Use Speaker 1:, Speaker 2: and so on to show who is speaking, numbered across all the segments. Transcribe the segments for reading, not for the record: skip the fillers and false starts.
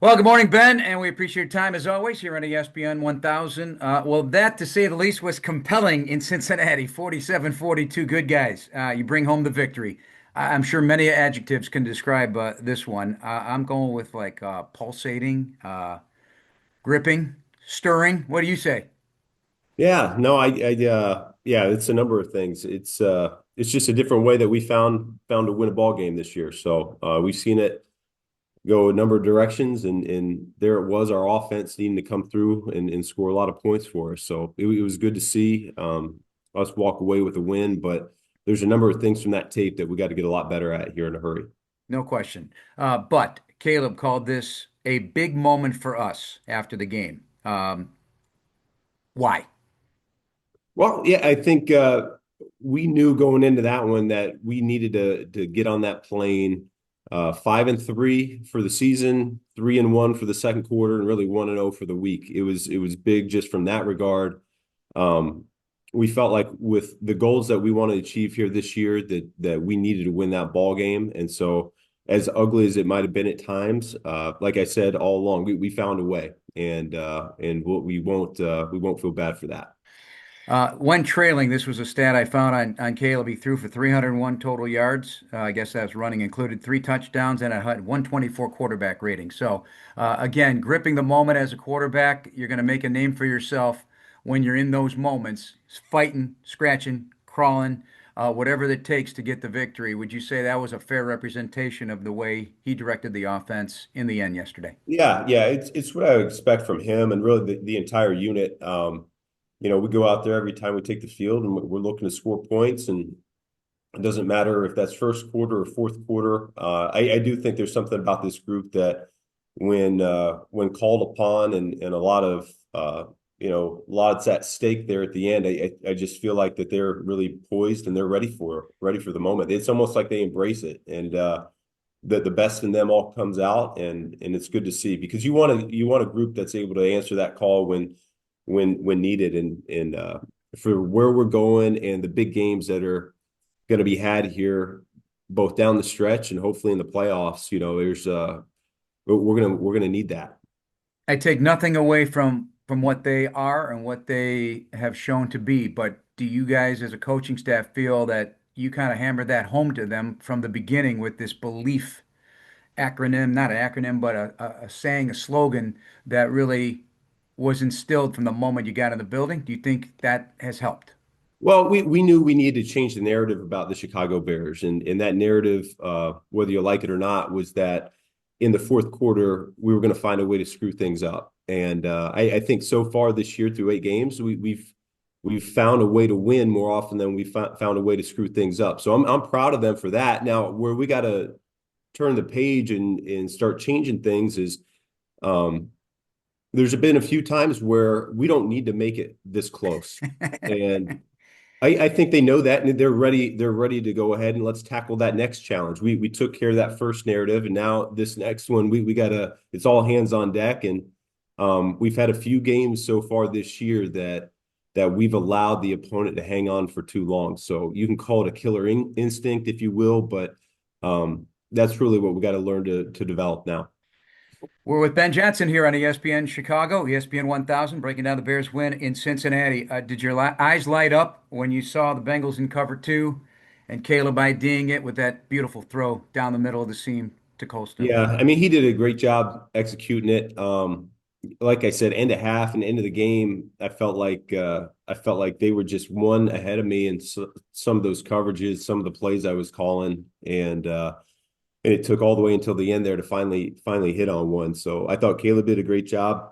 Speaker 1: Well, good morning, Ben, and we appreciate your time as always here on ESPN 1000. Well, that, to say the least, was compelling in Cincinnati. 47-42, good guys. You bring home the victory. I'm sure many adjectives can describe this one. I'm going with like pulsating, gripping, stirring. What do you say?
Speaker 2: Yeah, no, yeah, it's a number of things. It's just a different way that we found to win a ball game this year. So we've seen it go a number of directions, and there it was, our offense needing to come through and score a lot of points for us. So it was good to see us walk away with a win. But there's a number of things from that tape that we got to get a lot better at here in a hurry.
Speaker 1: No question. But Caleb called this a big moment for us after the game. Why?
Speaker 2: Well, yeah, I think we knew going into that one that we needed to get on that plane. 5-3 for the season, 3-1 for the second quarter, and really 1-0 for the week. It was big just from that regard. Um, we felt like with the goals that we want to achieve here this year, that we needed to win that ball game. And so, as ugly as it might have been at times, like I said all along, we found a way, and we won't feel bad for that.
Speaker 1: When trailing, this was a stat I found on Caleb. He threw for 301 total yards. I guess that's running included, three touchdowns, and a 124 quarterback rating. So, again, gripping the moment as a quarterback, you're going to make a name for yourself when you're in those moments, fighting, scratching, crawling, whatever it takes to get the victory. Would you say that was a fair representation of the way he directed the offense in the end yesterday?
Speaker 2: Yeah, it's what I would expect from him and really the entire unit. We go out there every time we take the field and we're looking to score points, and it doesn't matter if that's first quarter or fourth quarter. I do think there's something about this group that when called upon and a lot of lots at stake there at the end, I just feel like that they're really poised and they're ready for the moment. It's almost like they embrace it, and the best in them all comes out, and it's good to see because you want a group that's able to answer that call when needed, and for where we're going and the big games that are going to be had here both down the stretch and hopefully in the playoffs. There's we're gonna need that.
Speaker 1: I take nothing away from what they are and what they have shown to be, but do you guys as a coaching staff feel that you kind of hammered that home to them from the beginning with this belief acronym, not an acronym, but a saying, a slogan that really was instilled from the moment you got in the building? Do you think that has helped?
Speaker 2: Well, we knew we needed to change the narrative about the Chicago Bears, and that narrative, whether you like it or not, was that in the fourth quarter we were going to find a way to screw things up. And I think so far this year through 8 games, we've found a way to win more often than we found a way to screw things up. So I'm proud of them for that. Now, where we got to turn the page and start changing things is um, there's been a few times where we don't need to make it this close, and I think they know that, and they're ready. They're ready to go ahead and let's tackle that next challenge. We took care of that first narrative, and now this next one, we gotta. It's all hands on deck, and we've had a few games so far this year that we've allowed the opponent to hang on for too long. So you can call it a killer instinct if you will, but that's really what we got to learn to develop now.
Speaker 1: We're with Ben Johnson here on ESPN Chicago, ESPN 1000, breaking down the Bears win in Cincinnati. Did your eyes light up when you saw the Bengals in cover two and Caleb IDing it with that beautiful throw down the middle of the seam to Colston?
Speaker 2: Yeah, I mean, he did a great job executing it. Like I said, end of half and end of the game, I felt like they were just one ahead of me in some of those coverages, some of the plays I was calling, and it took all the way until the end there to finally hit on one. So I thought Caleb did a great job.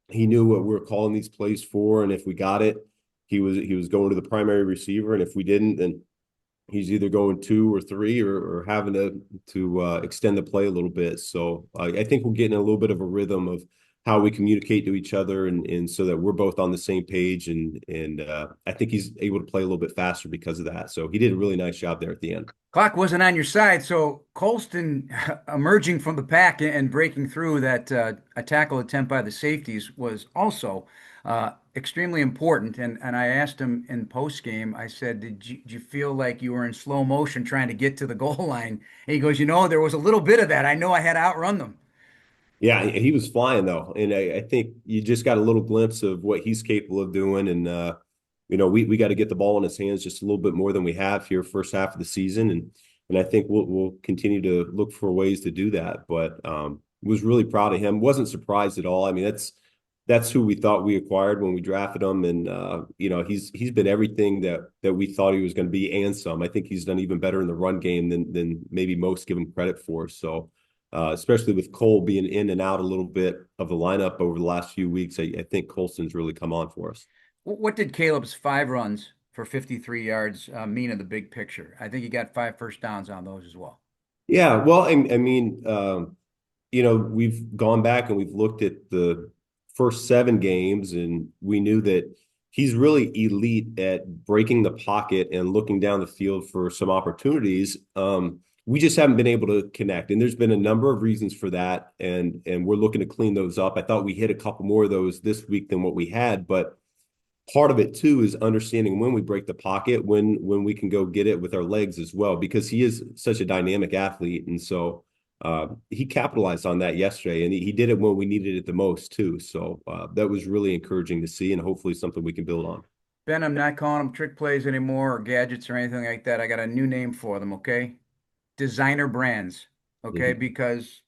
Speaker 2: He knew what we were calling these plays for, and if we got it, he was going to the primary receiver, and if we didn't, then he's either going two or three or having to extend the play a little bit. So I think we're getting a little bit of a rhythm of how we communicate to each other, and so that we're both on the same page. And I think he's able to play a little bit faster because of that. So he did a really nice job there at the end.
Speaker 1: Clock wasn't on your side, so Colston emerging from the pack and breaking through that a tackle attempt by the safeties was also extremely important. And I asked him in post game, I said, did you feel like you were in slow motion trying to get to the goal line? And he goes, there was a little bit of that. I know I had to outrun them.
Speaker 2: Yeah, he was flying though, and I think you just got a little glimpse of what he's capable of doing. And we got to get the ball in his hands just a little bit more than we have here first half of the season, and I think we'll continue to look for ways to do that. But was really proud of him. Wasn't surprised at all. I mean, that's who we thought we acquired when we drafted him, and he's been everything that we thought he was going to be and some. I think he's done even better in the run game than maybe most give him credit for. So. Especially with Cole being in and out a little bit of the lineup over the last few weeks, I think Colston's really come on for us.
Speaker 1: What did Caleb's 5 runs for 53 yards mean in the big picture? I think he got 5 first downs on those as well.
Speaker 2: Yeah, well, I mean, we've gone back and we've looked at the first 7 games, and we knew that he's really elite at breaking the pocket and looking down the field for some opportunities. We just haven't been able to connect, and there's been a number of reasons for that, and we're looking to clean those up. I thought we hit a couple more of those this week than what we had, but part of it too is understanding when we break the pocket, when we can go get it with our legs as well, because he is such a dynamic athlete. And so he capitalized on that yesterday, and he did it when we needed it the most too. So that was really encouraging to see, and hopefully something we can build on.
Speaker 1: Ben, I'm not calling them trick plays anymore or gadgets or anything like that. I got a new name for them, okay? Designer brands, okay?
Speaker 2: Mhm.
Speaker 1: Because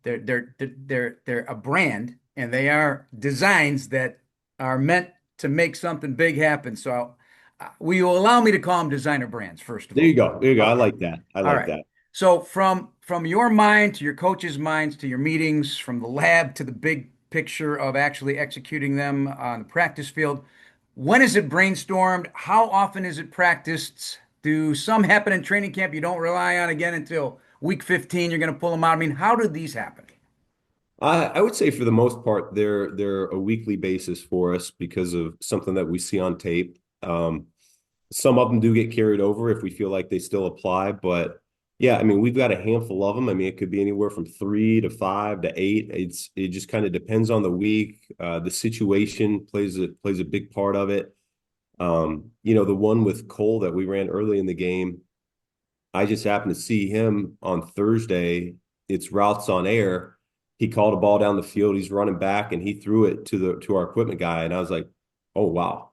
Speaker 1: they're a brand and they are designs that are meant to make something big happen. So will you allow me to call them designer brands, first of
Speaker 2: There you
Speaker 1: all?
Speaker 2: go. There you go. I
Speaker 1: Okay.
Speaker 2: like that. I
Speaker 1: All
Speaker 2: like
Speaker 1: right.
Speaker 2: that.
Speaker 1: So from your mind to your coach's minds to your meetings, from the lab to the big picture of actually executing them on the practice field, when is it brainstormed? How often is it practiced? Do some happen in training camp you don't rely on again until week 15? You're going to pull them out. I mean, how do these happen?
Speaker 2: I would say for the most part, they're a weekly basis for us because of something that we see on tape. Some of them do get carried over if we feel like they still apply, but yeah, I mean, we've got a handful of them. I mean, it could be anywhere from 3 to 5 to 8. It just kind of depends on the week. The situation plays a big part of it. The one with Cole that we ran early in the game, I just happened to see him on Thursday. It's routes on air. He called a ball down the field. He's running back, and he threw it to our equipment guy, and I was like, oh wow.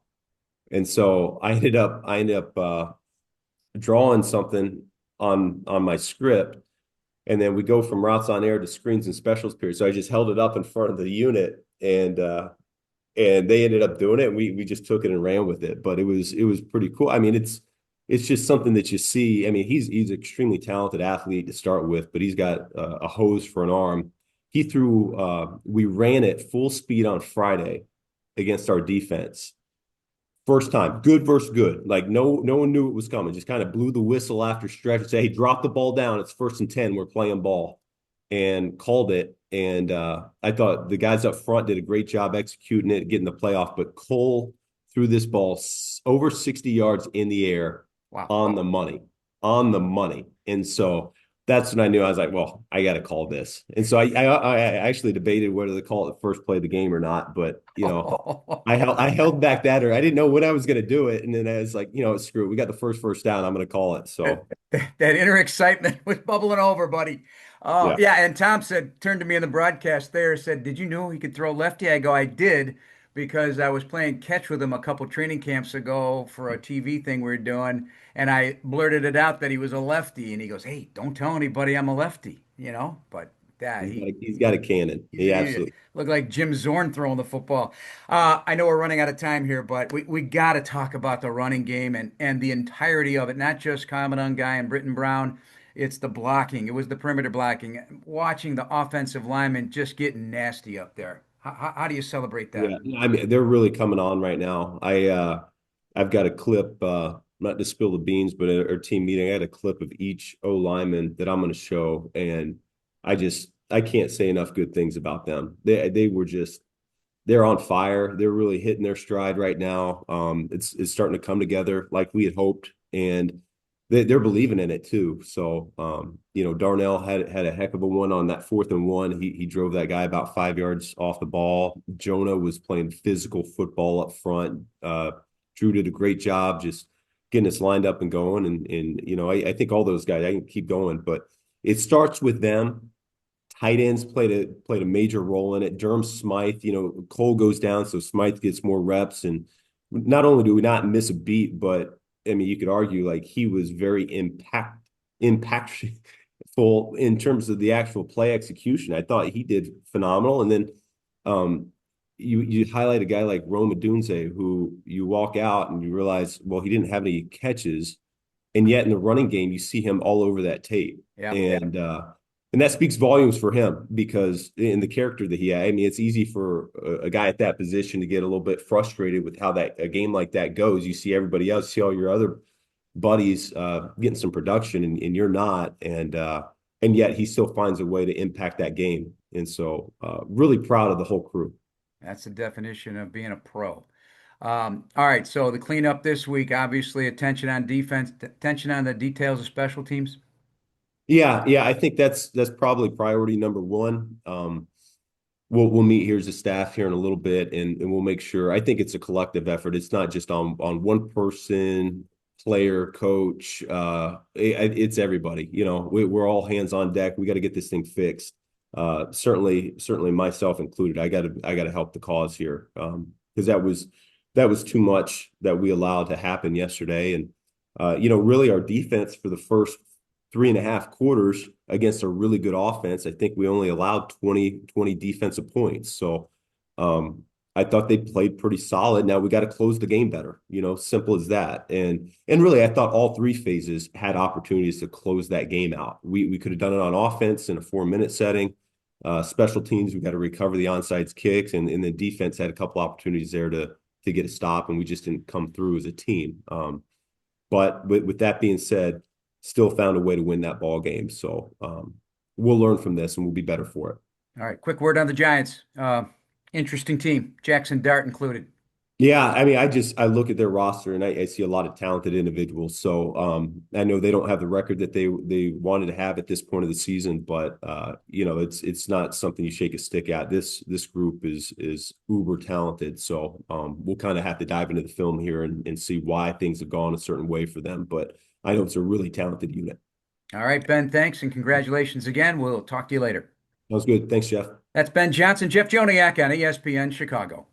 Speaker 2: And so I ended up drawing something on my script, and then we go from routes on air to screens and specials period. So I just held it up in front of the unit, and they ended up doing it, and we just took it and ran with it. But it was pretty cool. I mean, it's just something that you see. I mean, he's an extremely talented athlete to start with, but he's got a hose for an arm. We ran it full speed on Friday against our defense. First time, good versus good. Like no one knew it was coming. Just kind of blew the whistle after stretch and say, "Hey, drop the ball down. It's 1st and 10. We're playing ball," and called it. And I thought the guys up front did a great job executing it, getting the playoff. But Cole threw this ball over 60 yards in the air
Speaker 1: Wow.
Speaker 2: on the money, on the money. And so that's when I knew. I was like, well, I got to call this. And so I actually debated whether to call it the first play of the game or not. But I held back that, or I didn't know when I was going to do it, and then I was like, screw it. We got the first down. I'm going to call it.
Speaker 1: That,
Speaker 2: So
Speaker 1: that inner excitement was bubbling over, buddy. Oh,
Speaker 2: yeah,
Speaker 1: yeah. And Tom turned to me in the broadcast there, said, "Did you know he could throw lefty?" I go, "I did because I was playing catch with him a couple training camps ago for a TV thing we were doing. And I blurted it out that he was a lefty. And he goes, 'Hey, don't tell anybody I'm a lefty, you know?'" But yeah,
Speaker 2: he's got a cannon. He
Speaker 1: he
Speaker 2: absolutely.
Speaker 1: looked like Jim Zorn throwing the football. I know we're running out of time here, but we got to talk about the running game and the entirety of it, not just Commandant Guy and Britton Brown. It's the blocking. It was the perimeter blocking. Watching the offensive linemen just getting nasty up there. How do you celebrate that?
Speaker 2: Yeah, I mean, they're really coming on right now. I've got a clip, not to spill the beans, but at our team meeting, I had a clip of each O lineman that I'm going to show, and I can't say enough good things about them. They're on fire. They're really hitting their stride right now. It's starting to come together like we had hoped, and they're believing in it too. So, Darnell had a heck of a one on that 4th and 1. He drove that guy about 5 yards off the ball. Jonah was playing physical football up front. Drew did a great job just getting us lined up and going. And I think all those guys, I can keep going, but it starts with them Tight ends played a major role in it. Durham Smythe, Cole goes down, so Smythe gets more reps. And not only do we not miss a beat, but I mean, you could argue like he was very impactful in terms of the actual play execution. I thought he did phenomenal. And then um, you highlight a guy like Rome Odunze, who you walk out and you realize, well, he didn't have any catches, and yet in the running game, you see him all over that tape.
Speaker 1: Yeah.
Speaker 2: And that speaks volumes for him because in the character that he had. I mean, it's easy for a guy at that position to get a little bit frustrated with how that a game like that goes. You see everybody else, see all your other buddies getting some production, and you're not, and yet he still finds a way to impact that game. And so, really proud of the whole crew.
Speaker 1: That's the definition of being a pro. All right, so the cleanup this week, obviously, attention on defense, attention on the details of special teams.
Speaker 2: Yeah, I think that's probably priority number one. We'll meet here as a staff here in a little bit, and we'll make sure. I think it's a collective effort. It's not just on one person, player, coach. It's everybody. We're all hands on deck. We got to get this thing fixed. Certainly myself included. I got to help the cause here because that was too much that we allowed to happen yesterday, and really our defense for the first 3.5 quarters against a really good offense. I think we only allowed 20 defensive points. So I thought they played pretty solid. Now we got to close the game better, simple as that. And really, I thought all three phases had opportunities to close that game out. We could have done it on offense in a 4-minute setting. Special teams, we got to recover the onside kicks, and the defense had a couple opportunities there to get a stop, and we just didn't come through as a team. But with that being said, still found a way to win that ball game. So we'll learn from this and we'll be better for it.
Speaker 1: All right, quick word on the Giants. Interesting team, Jackson Dart included.
Speaker 2: Yeah, I mean, I look at their roster and I see a lot of talented individuals. So I know they don't have the record that they wanted to have at this point of the season, but it's not something you shake a stick at. This group is uber talented. So we'll kind of have to dive into the film here and see why things have gone a certain way for them. But I know it's a really talented unit.
Speaker 1: All right, Ben, thanks and congratulations again. We'll talk to you later.
Speaker 2: Sounds good. Thanks, Jeff.
Speaker 1: That's Ben Johnson, Jeff Joniak on ESPN Chicago.